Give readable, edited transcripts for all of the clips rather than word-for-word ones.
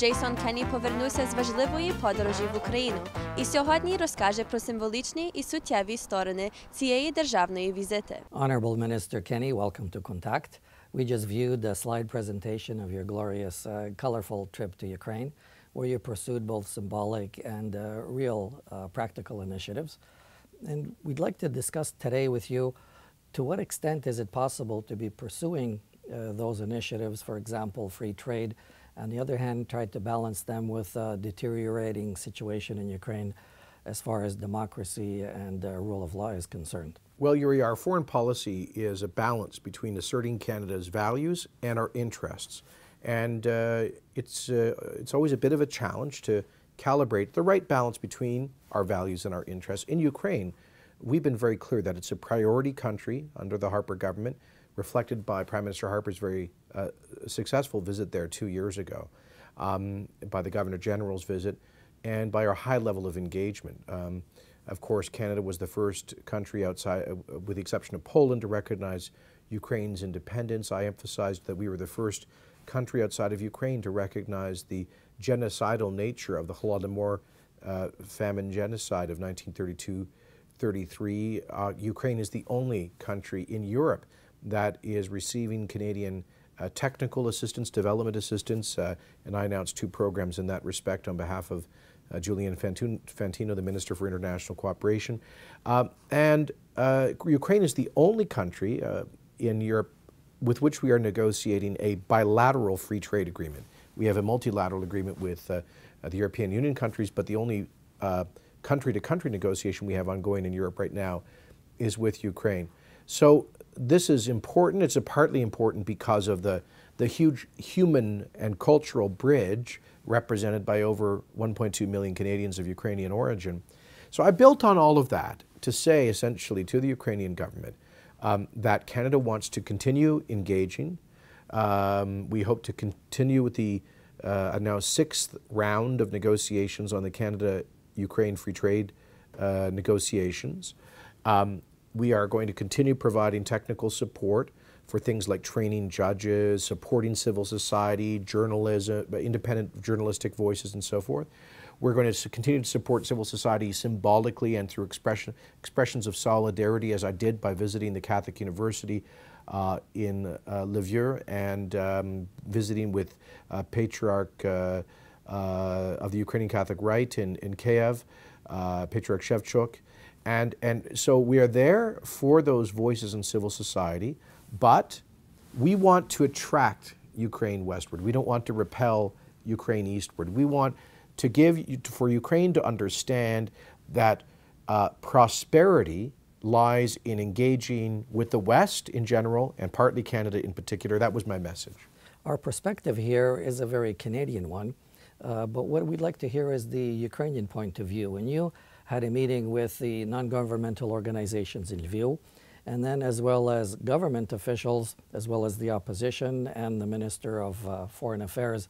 Джейсон Кенні повернувся з важливої подорожі в Україну і сьогодні розкаже про символічні і суттєві сторони цієї державної візити. Honorable Minister Kenny, welcome to Contact. We just viewed a slide presentation of your glorious, colorful trip to Ukraine, where you pursued both symbolic and real practical initiatives. And we'd like to discuss today with you to what extent is it possible to be pursuing those initiatives, for example, free trade, on the other hand, try to balance them with a deteriorating situation in Ukraine as far as democracy and rule of law is concerned. Well, Jurij, our foreign policy is a balance between asserting Canada's values and our interests. And it's always a bit of a challenge to calibrate the right balance between our values and our interests. In Ukraine, we've been very clear that it's a priority country under the Harper government, reflected by Prime Minister Harper's very successful visit there 2 years ago, by the Governor General's visit, and by our high level of engagement. Of course, Canada was the first country outside, with the exception of Poland, to recognize Ukraine's independence. I emphasized that we were the first country outside of Ukraine to recognize the genocidal nature of the Holodomor famine genocide of 1932-33. Ukraine is the only country in Europe that is receiving Canadian technical assistance, development assistance, and I announced 2 programs in that respect on behalf of Julian Fantino, the Minister for International Cooperation. Ukraine is the only country in Europe with which we are negotiating a bilateral free trade agreement. We have a multilateral agreement with the European Union countries, but the only country-to-country negotiation we have ongoing in Europe right now is with Ukraine. So this is important. It's partly important because of the huge human and cultural bridge represented by over 1.2 million Canadians of Ukrainian origin. So I built on all of that to say essentially to the Ukrainian government that Canada wants to continue engaging. We hope to continue with the now 6th round of negotiations on the Canada-Ukraine free trade negotiations. We are going to continue providing technical support for things like training judges, supporting civil society, journalism, independent journalistic voices, and so forth. We're going to continue to support civil society symbolically and through expressions of solidarity, as I did by visiting the Catholic University in Lviv and visiting with Patriarch of the Ukrainian Catholic Rite in Kiev, Patriarch Shevchuk. And so we are there for those voices in civil society, but we want to attract Ukraine westward. We don't want to repel Ukraine eastward. We want to for Ukraine to understand that prosperity lies in engaging with the West in general and partly Canada in particular. That was my message. Our perspective here is a very Canadian one, but what we'd like to hear is the Ukrainian point of view. And you had a meeting with the non-governmental organizations in Lviv, and then as well as government officials, as well as the opposition and the Minister of Foreign Affairs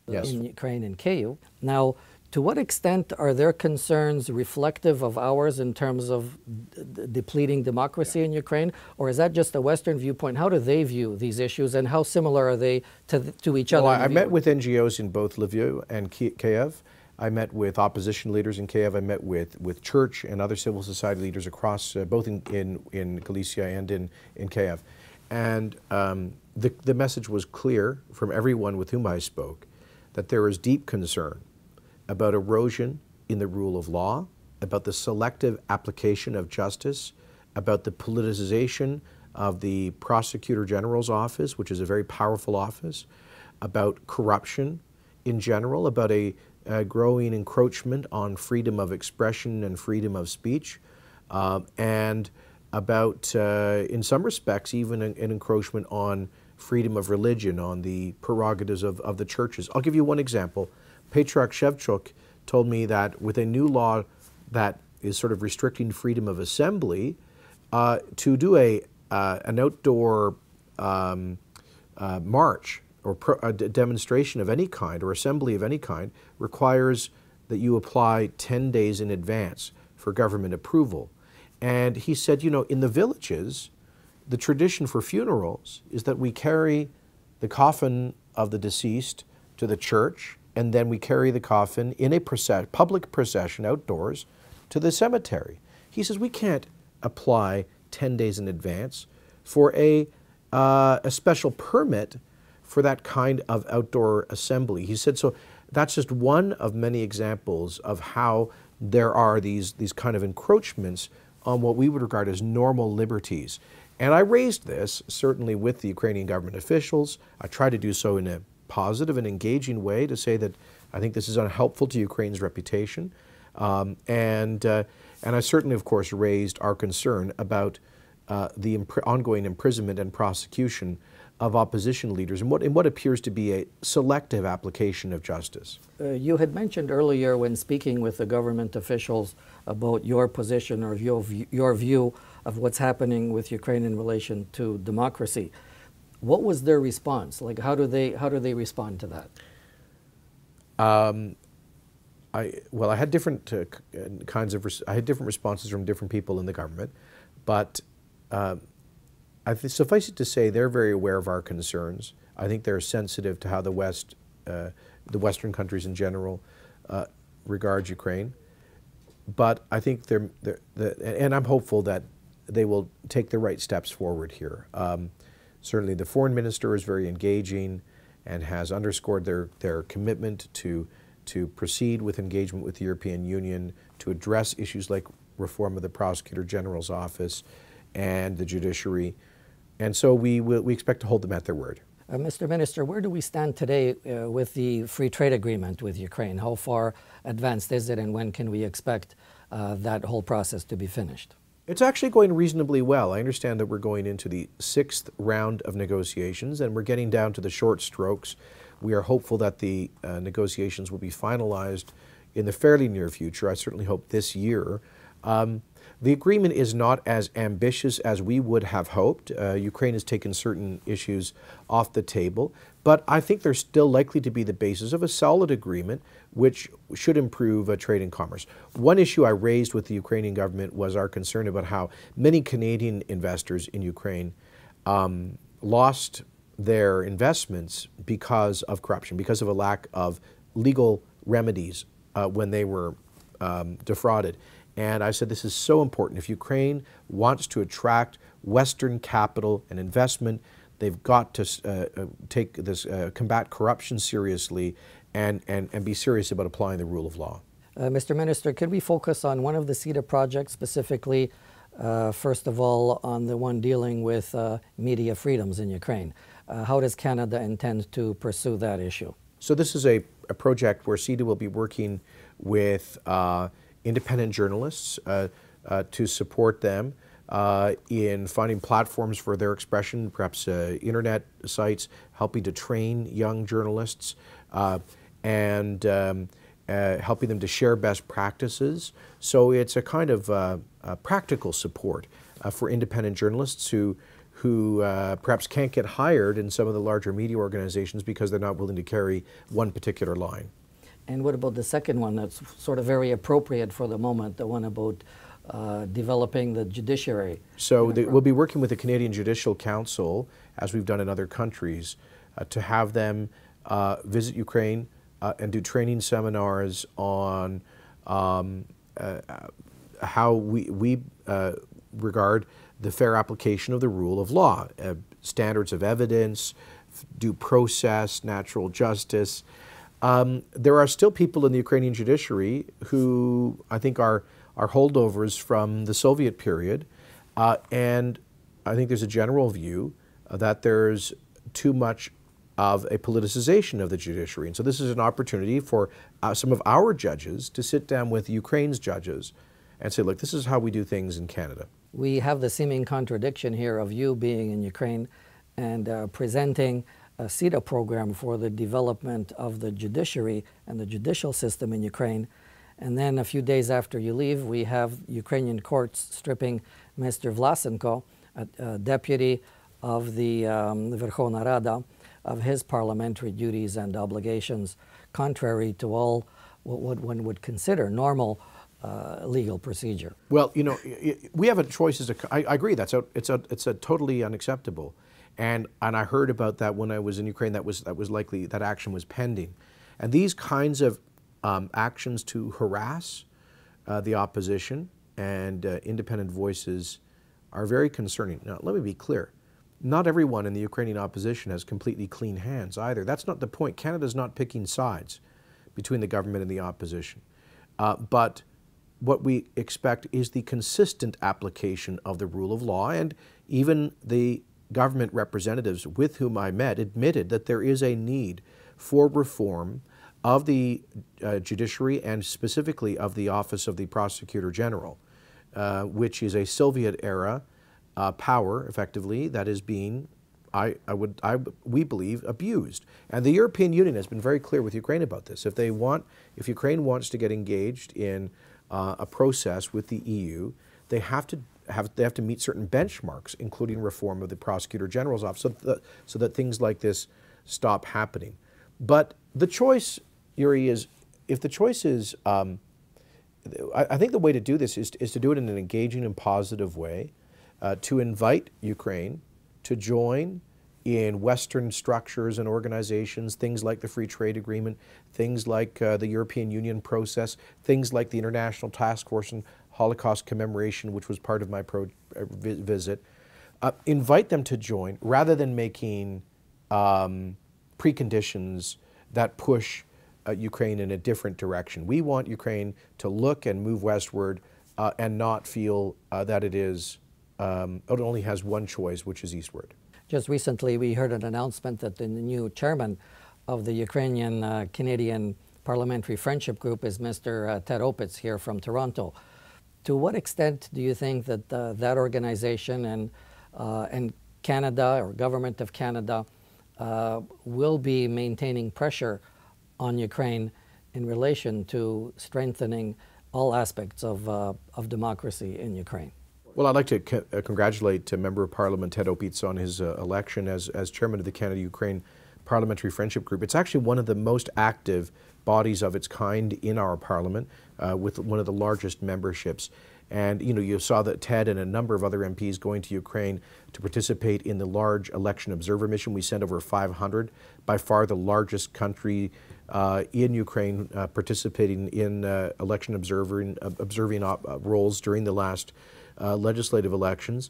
in Ukraine in Kyiv. Now, to what extent are their concerns reflective of ours in terms of depleting democracy in Ukraine, or is that just a Western viewpoint? How do they view these issues, and how similar are they to each other? Well, I met with NGOs in both Lviv and Kyiv. I met with opposition leaders in Kyiv. I met with church and other civil society leaders across, both in Galicia and in Kyiv. And the message was clear from everyone with whom I spoke that there is deep concern about erosion in the rule of law, about the selective application of justice, about the politicization of the Prosecutor General's office, which is a very powerful office, about corruption in general, about a growing encroachment on freedom of expression and freedom of speech, and about, in some respects, even an encroachment on freedom of religion, on the prerogatives of the churches. I'll give you one example. Patriarch Shevchuk told me that with a new law that is sort of restricting freedom of assembly, to do an outdoor march or a demonstration of any kind or assembly of any kind requires that you apply 10 days in advance for government approval. And he said, you know, in the villages, the tradition for funerals is that we carry the coffin of the deceased to the church and then we carry the coffin in a public procession outdoors to the cemetery. He says we can't apply 10 days in advance for a special permit for that kind of outdoor assembly. He said, so that's just one of many examples of how there are these kind of encroachments on what we would regard as normal liberties. And I raised this, certainly with the Ukrainian government officials. I tried to do so in a positive and engaging way to say that I think this is unhelpful to Ukraine's reputation. And I certainly, of course, raised our concern about the ongoing imprisonment and prosecution of opposition leaders in what appears to be a selective application of justice. You had mentioned earlier when speaking with the government officials about your position or your view of what's happening with Ukraine in relation to democracy. What was their response? Like, how do they respond to that? Well, I had different I had different responses from different people in the government, but suffice it to say, they're very aware of our concerns. I think they're sensitive to how the Western countries in general regard Ukraine. But I think and I'm hopeful that they will take the right steps forward here. Certainly, the foreign minister is very engaging and has underscored their commitment to proceed with engagement with the European Union to address issues like reform of the Prosecutor General's office and the judiciary. And so we expect to hold them at their word. Mr. Minister, where do we stand today with the free trade agreement with Ukraine? How far advanced is it, and when can we expect that whole process to be finished? It's actually going reasonably well. I understand that we're going into the 6th round of negotiations, and we're getting down to the short strokes. We are hopeful that the negotiations will be finalized in the fairly near future. I certainly hope this year. The agreement is not as ambitious as we would have hoped. Ukraine has taken certain issues off the table, but I think they're still likely to be the basis of a solid agreement which should improve trade and commerce. One issue I raised with the Ukrainian government was our concern about how many Canadian investors in Ukraine lost their investments because of corruption, because of a lack of legal remedies when they were defrauded. And I said, this is so important. If Ukraine wants to attract Western capital and investment, they've got to take this, combat corruption seriously and be serious about applying the rule of law. Mr. Minister, could we focus on one of the CETA projects, specifically, first of all, on the one dealing with media freedoms in Ukraine? How does Canada intend to pursue that issue? So this is a project where CETA will be working with independent journalists to support them in finding platforms for their expression, perhaps internet sites, helping to train young journalists, and helping them to share best practices. So it's a kind of practical support for independent journalists who perhaps can't get hired in some of the larger media organizations because they're not willing to carry one particular line. And what about the second one that's sort of very appropriate for the moment, the one about developing the judiciary? So we'll be working with the Canadian Judicial Council, as we've done in other countries, to have them visit Ukraine and do training seminars on how we regard the fair application of the rule of law, standards of evidence, due process, natural justice. There are still people in the Ukrainian judiciary who I think are holdovers from the Soviet period, and I think there's a general view that there's too much of a politicization of the judiciary. And so this is an opportunity for some of our judges to sit down with Ukraine's judges and say, look, this is how we do things in Canada. We have the seeming contradiction here of you being in Ukraine and presenting a CETA program for the development of the judiciary and the judicial system in Ukraine. And then a few days after you leave, we have Ukrainian courts stripping Mr. Vlasenko, a deputy of the Verkhovna Rada, of his parliamentary duties and obligations, contrary to all what one would consider normal legal procedure. Well, you know, we have a choice as I agree. It's a totally unacceptable. And I heard about that when I was in Ukraine. That was likely, that action was pending. And these kinds of actions to harass the opposition and independent voices are very concerning. Now, let me be clear. Not everyone in the Ukrainian opposition has completely clean hands either. That's not the point. Canada's not picking sides between the government and the opposition. But what we expect is the consistent application of the rule of law, and even the government representatives with whom I met admitted that there is a need for reform of the judiciary and specifically of the Office of the Prosecutor General, which is a Soviet-era power, effectively, that is being, we believe, abused. And the European Union has been very clear with Ukraine about this. If Ukraine wants to get engaged in a process with the EU, they have to meet certain benchmarks, including reform of the Prosecutor General's office, so that things like this stop happening. But the choice, Jurij, is, if the choice is, I think the way to do this is to do it in an engaging and positive way, to invite Ukraine to join in Western structures and organizations, things like the Free Trade Agreement, things like the European Union process, things like the International Task Force on Holocaust Commemoration, which was part of my visit. Invite them to join rather than making preconditions that push Ukraine in a different direction. We want Ukraine to look and move westward and not feel that it only has one choice, which is eastward. Just recently, we heard an announcement that the new chairman of the Ukrainian-Canadian Parliamentary Friendship Group is Mr. Ted Opitz here from Toronto. To what extent do you think that that organization and Canada, or Government of Canada, will be maintaining pressure on Ukraine in relation to strengthening all aspects of democracy in Ukraine? Well, I'd like to congratulate Member of Parliament Ted Opitz on his election as chairman of the Canada-Ukraine Parliamentary Friendship Group. It's actually one of the most active bodies of its kind in our parliament, with one of the largest memberships. And you saw that Ted and a number of other MPs going to Ukraine to participate in the large election observer mission. We sent over 500, by far the largest country in Ukraine participating in election observing roles during the last legislative elections.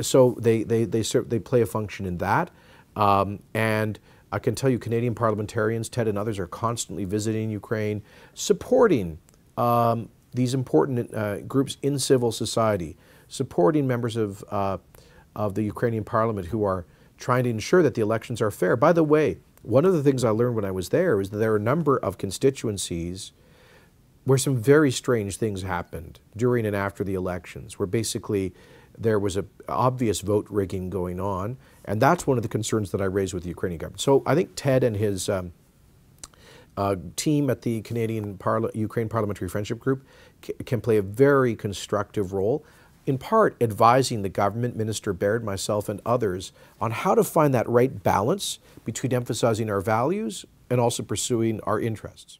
So they play a function in that. And I can tell you, Canadian parliamentarians, Ted and others, are constantly visiting Ukraine, supporting these important groups in civil society, supporting members of the Ukrainian parliament who are trying to ensure that the elections are fair. By the way, one of the things I learned when I was there is that there are a number of constituencies where some very strange things happened during and after the elections, where basically there was an obvious vote rigging going on, and that's one of the concerns that I raised with the Ukrainian government. So I think Ted and his team at the Ukraine Parliamentary Friendship Group can play a very constructive role, in part advising the government, Minister Baird, myself, and others on how to find that right balance between emphasizing our values and also pursuing our interests.